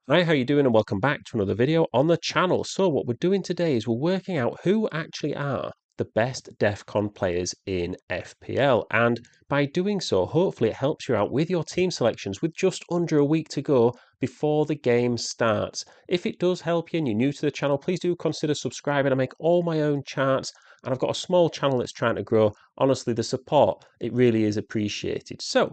Hi, how you doing? And welcome back to another video on the channel. So what we're doing today is we're working out who actually are the best DEFCON players in FPL. And by doing so, hopefully it helps you out with your team selections with just under a week to go before the game starts. If it does help you and you're new to the channel, please do consider subscribing. I make all my own charts and I've got a small channel that's trying to grow. Honestly, the support, it really is appreciated. So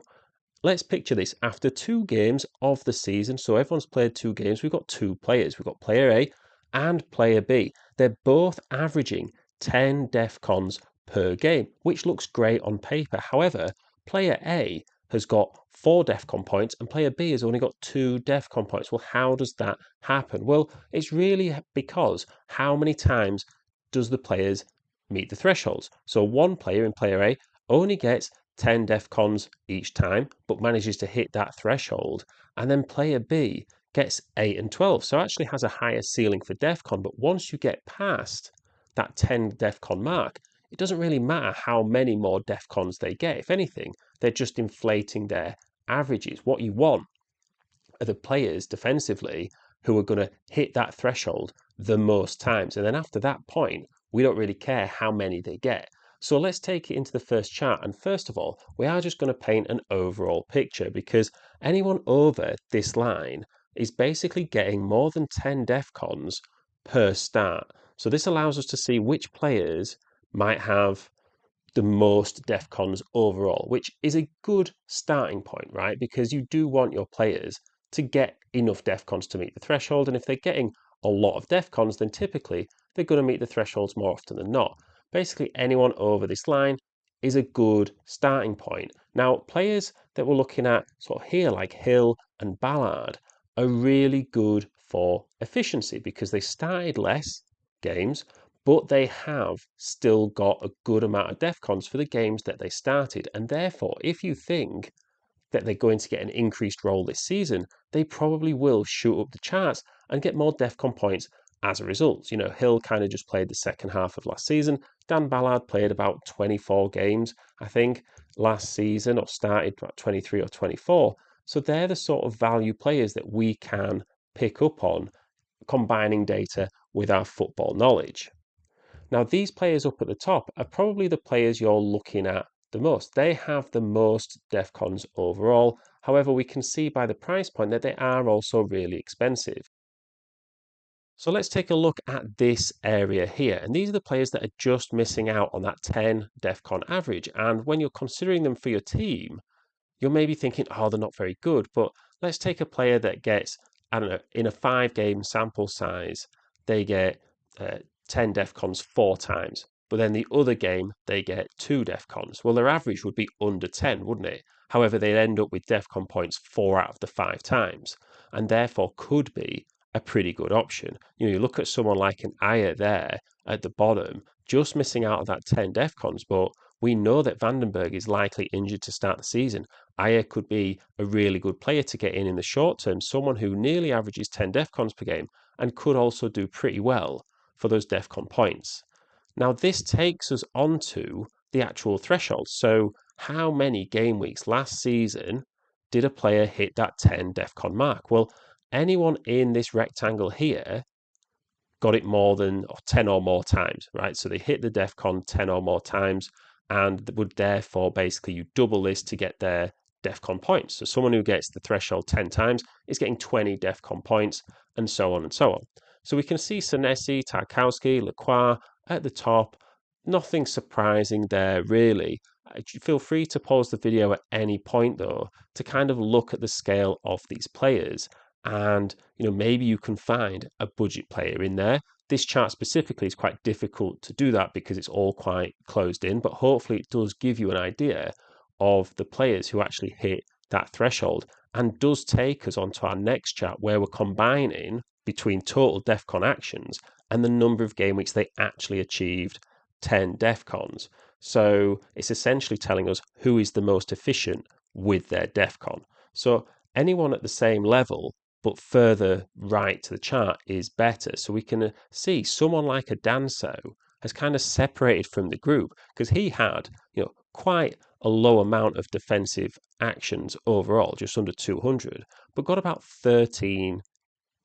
let's picture this. After 2 games of the season, so everyone's played 2 games, we've got 2 players. We've got player A and player B. They're both averaging 10 DEFCONs per game, which looks great on paper. However, player A has got 4 DEFCON points and player B has only got 2 DEFCON points. Well, how does that happen? Well, it's really because how many times does the players meet the thresholds? So one player in player A only gets 10 DEFCONs each time, but manages to hit that threshold. And then player B gets 8 and 12, so actually has a higher ceiling for DEFCON. But once you get past that 10 DEFCON mark, it doesn't really matter how many more DEFCONs they get. If anything, they're just inflating their averages. What you want are the players defensively who are going to hit that threshold the most times. And then after that point, we don't really care how many they get. So let's take it into the first chart. And first of all, we are just going to paint an overall picture because anyone over this line is basically getting more than 10 DEFCONs per start. So this allows us to see which players might have the most DEFCONs overall, which is a good starting point, right? Because you do want your players to get enough DEFCONs to meet the threshold. And if they're getting a lot of DEFCONs, then typically they're going to meet the thresholds more often than not. Basically, anyone over this line is a good starting point. Now, players that we're looking at sort of here, like Hill and Ballard, are really good for efficiency because they started less games, but they have still got a good amount of DEFCONs for the games that they started. And therefore, if you think that they're going to get an increased role this season, they probably will shoot up the charts and get more DEFCON points as a result. You know, Hill kind of just played the second half of last season. Dan Ballard played about 24 games, I think, last season, or started about 23 or 24. So they're the sort of value players that we can pick up on combining data with our football knowledge. Now, these players up at the top are probably the players you're looking at the most. They have the most DEFCONs overall. However, we can see by the price point that they are also really expensive. So let's take a look at this area here. And these are the players that are just missing out on that 10 DEFCON average. And when you're considering them for your team, you're maybe thinking, oh, they're not very good. But let's take a player that gets, I don't know, in a 5-game sample size, they get 10 DEFCONs 4 times. But then the other game, they get 2 DEFCONs. Well, their average would be under 10, wouldn't it? However, they'd end up with DEFCON points 4 out of the 5 times, and therefore could be a pretty good option. You know, you look at someone like an Aya there at the bottom, just missing out on that 10 DEFCONs, but we know that Vandenberg is likely injured to start the season. Aya could be a really good player to get in the short term, someone who nearly averages 10 DEFCONs per game and could also do pretty well for those DEFCON points. Now, this takes us onto the actual threshold. So, how many game weeks last season did a player hit that 10 DEFCON mark? Well, anyone in this rectangle here got it more than 10 or more times, right? So they hit the DEFCON 10 or more times and would therefore basically you double this to get their DEFCON points. So someone who gets the threshold 10 times is getting 20 DEFCON points and so on and so on. So we can see Senesi, Tarkowski, Lacroix at the top. Nothing surprising there really. Feel free to pause the video at any point though to kind of look at the scale of these players, and you know, maybe you can find a budget player in there. This chart specifically is quite difficult to do that because it's all quite closed in, but hopefully it does give you an idea of the players who actually hit that threshold, and does take us onto our next chart where we're combining between total DEFCON actions and the number of game weeks they actually achieved 10 DEFCONs. So it's essentially telling us who is the most efficient with their DEFCON. So anyone at the same level but further right to the chart is better. So we can see someone like a Danso has kind of separated from the group because he had, you know, quite a low amount of defensive actions overall, just under 200, but got about 13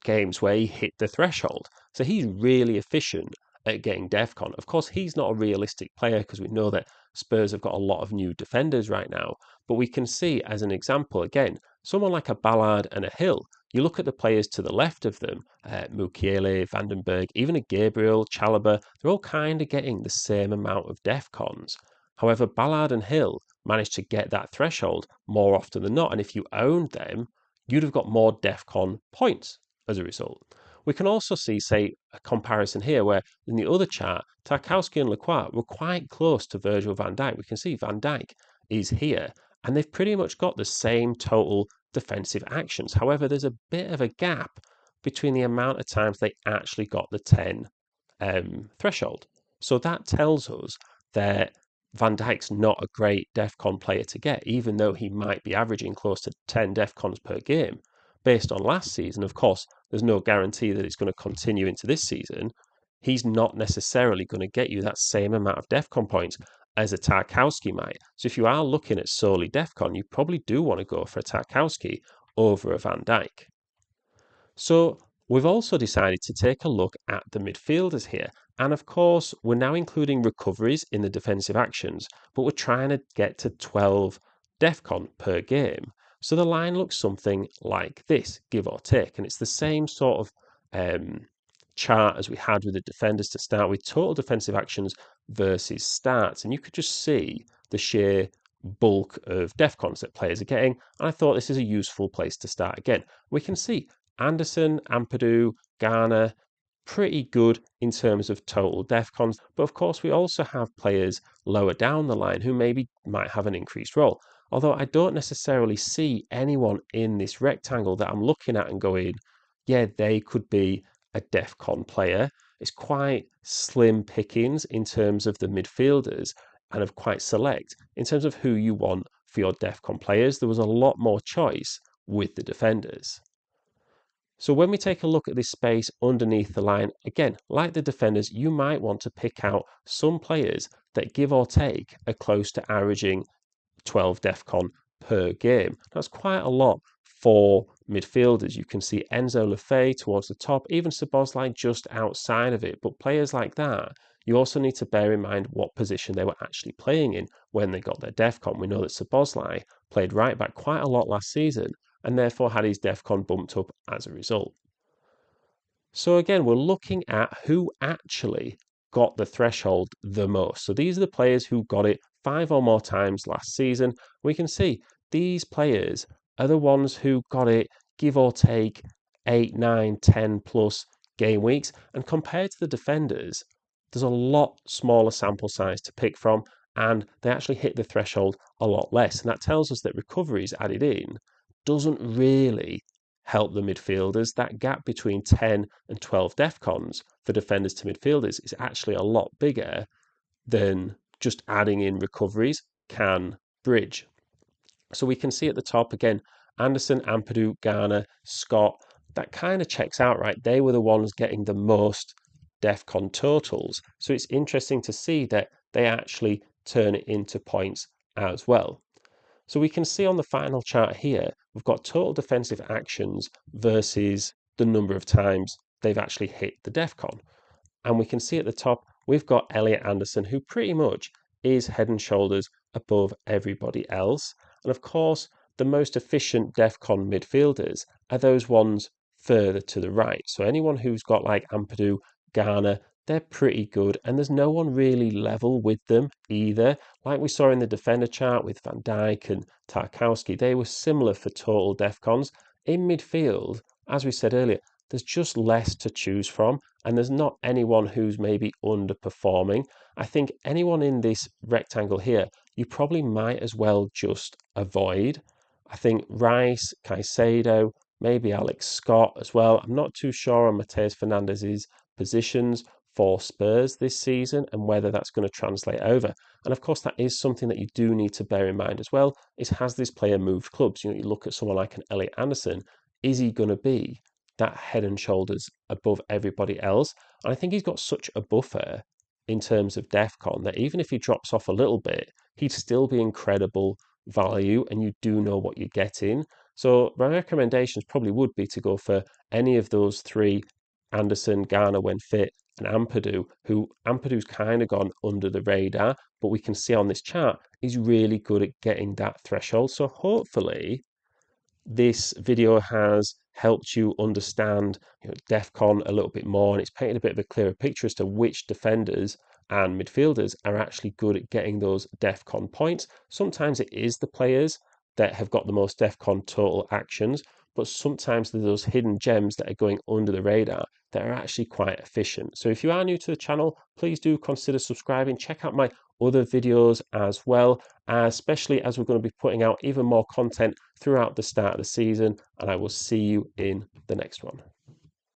games where he hit the threshold. So he's really efficient at getting DEFCON. Of course, he's not a realistic player because we know that Spurs have got a lot of new defenders right now. But we can see, as an example, again, someone like a Ballard and a Hill. You look at the players to the left of them, Mukiele, Vandenberg, even a Gabriel, Chalobah, they're all kind of getting the same amount of DEFCONs. However, Ballard and Hill managed to get that threshold more often than not. And if you owned them, you'd have got more DEFCON points as a result. We can also see, say, a comparison here where in the other chart, Tarkowski and Lacroix were quite close to Virgil van Dijk. We can see Van Dijk is here, and they've pretty much got the same total defensive actions. However, there's a bit of a gap between the amount of times they actually got the 10 threshold. So that tells us that Van Dijk's not a great DEFCON player to get, even though he might be averaging close to 10 DEFCONs per game. Based on last season, of course, there's no guarantee that it's going to continue into this season. He's not necessarily going to get you that same amount of DEFCON points as a Tarkowski might. So if you are looking at solely DEFCON, you probably do want to go for a Tarkowski over a Van Dijk. So we've also decided to take a look at the midfielders here. And of course, we're now including recoveries in the defensive actions, but we're trying to get to 12 DEFCON per game. So the line looks something like this, give or take. And it's the same sort of chart as we had with the defenders to start with, total defensive actions versus starts. And you could just see the sheer bulk of DEFCONs that players are getting. And I thought this is a useful place to start again. We can see Anderson, Ampadu, Garner, pretty good in terms of total DEFCONs. But of course, we also have players lower down the line who maybe might have an increased role. Although I don't necessarily see anyone in this rectangle that I'm looking at and going, yeah, they could be a DEFCON player. It's quite slim pickings in terms of the midfielders and of quite select in terms of who you want for your DEFCON players. There was a lot more choice with the defenders. So when we take a look at this space underneath the line, again, like the defenders, you might want to pick out some players that give or take are close to averaging 12 DEFCON per game. That's quite a lot for midfielders. You can see Enzo Lefebvre towards the top, even Szoboszlai just outside of it. But players like that, you also need to bear in mind what position they were actually playing in when they got their DEFCON. We know that Szoboszlai played right back quite a lot last season and therefore had his DEFCON bumped up as a result. So again, we're looking at who actually got the threshold the most. So these are the players who got it 5 or more times last season. We can see these players are the ones who got it, give or take, 8, 9, 10 plus game weeks. And compared to the defenders, there's a lot smaller sample size to pick from, and they actually hit the threshold a lot less. And that tells us that recoveries added in doesn't really help the midfielders. That gap between 10 and 12 DEFCONs for defenders to midfielders is actually a lot bigger than just adding in recoveries can bridge. So we can see at the top again, Anderson, Ampadu, Garner, Scott, that kind of checks out, right? They were the ones getting the most DEFCON totals. So it's interesting to see that they actually turn it into points as well. So we can see on the final chart here, we've got total defensive actions versus the number of times they've actually hit the DEFCON. And we can see at the top, we've got Elliot Anderson, who pretty much is head and shoulders above everybody else. And of course, the most efficient DEFCON midfielders are those ones further to the right. So anyone who's got like Ampadu, Garner, they're pretty good, and there's no one really level with them either. Like we saw in the defender chart with Van Dijk and Tarkowski, they were similar for total DEFCONs. In midfield, as we said earlier, there's just less to choose from, and there's not anyone who's maybe underperforming. I think anyone in this rectangle here, you probably might as well just avoid. I think Rice, Caicedo, maybe Alex Scott as well. I'm not too sure on Matheus Fernandez's positions for Spurs this season and whether that's going to translate over. And of course, that is something that you do need to bear in mind as well, is has this player moved clubs? You look at someone like an Elliot Anderson, is he going to be that head and shoulders above everybody else? And I think he's got such a buffer in terms of DEFCON that even if he drops off a little bit, he'd still be incredible value and you do know what you're getting. So my recommendations probably would be to go for any of those three: Anderson, Garner when fit, and Ampadu, who Ampadu's kind of gone under the radar, but we can see on this chart he's really good at getting that threshold. So hopefully this video has helped you understand, DEFCON a little bit more, and it's painted a bit of a clearer picture as to which defenders and midfielders are actually good at getting those DEFCON points. Sometimes it is the players that have got the most DEFCON total actions, but sometimes there's those hidden gems that are going under the radar that are actually quite efficient. So if you are new to the channel, please do consider subscribing. Check out my other videos as well, especially as we're going to be putting out even more content throughout the start of the season, and I will see you in the next one.